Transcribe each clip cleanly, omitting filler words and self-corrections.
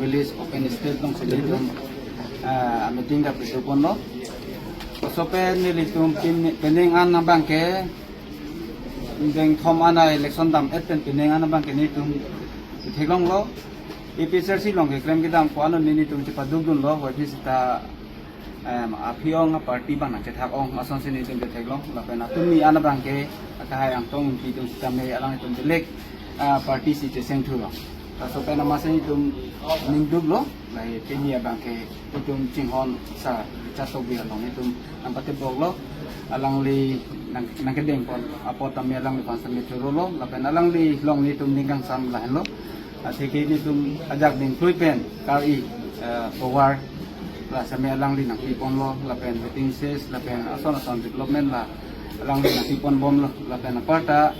village open state dong sini tum meeting ka pitu kono sopen ni tum pening an nabang ke deng thom ana election dam etten pening an nabang ke ni tum thegong lo episode si long ke krem ki dam ko anu ni tum chipa dugdun lo wa bisita apiong party bang na cetak ong mason sini tum theglong la pena tumi an nabang ke kahai ang tong pi tum sistem alang tum delek party si ceseng thu lo so pena masih itu minggu lo lah ini abang ke itu cinghon sa cato biar long itu nampak tebok lo alang li nang kedeng pon apa tamnya alang di pasar metro lo lah pena alang li long itu ninggang sam lah lo atik ini itu ajak ding fluipen kali forward lah sampai alang li nang pipon lo lah pen meeting ses lah pen ason development lah alang li nang pipon bom lo lah pen apa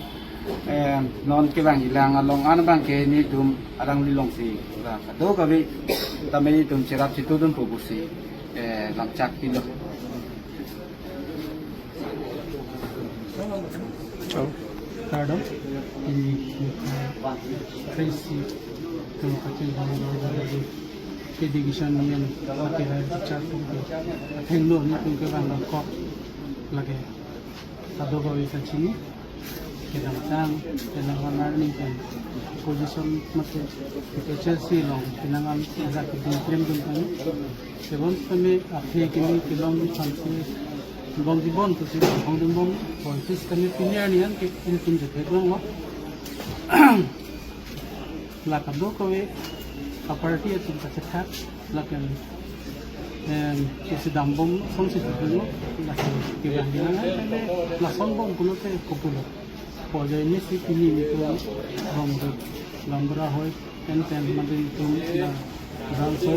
non ke bang ilang along an bang ke ni tum arang lilong si la do ka bi tamai tum cerap situ dun pubusi lam chak pilo pardon ini crazy tum kacil bang do ke division ni an ke ha chat tum ke hello ni tum ke bang ko lage ado ko ikan sini kinang kinangan ni kan position mate Chelsea long kinangan za ke prem dun kan sebon kami aphe kini kilong chansi bom dibon tu si bom dibon politis kami punya ni kan ke tin je thegong lo la kado ko we aparti itu ka cetak la kan ke sedang bom song si tu la ke bilang la song bom kulo te kupulo pojok ini sih ini itu lambra hoy ten mandi itu ya dan so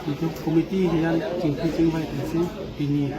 itu komite yang cingking baik sih ini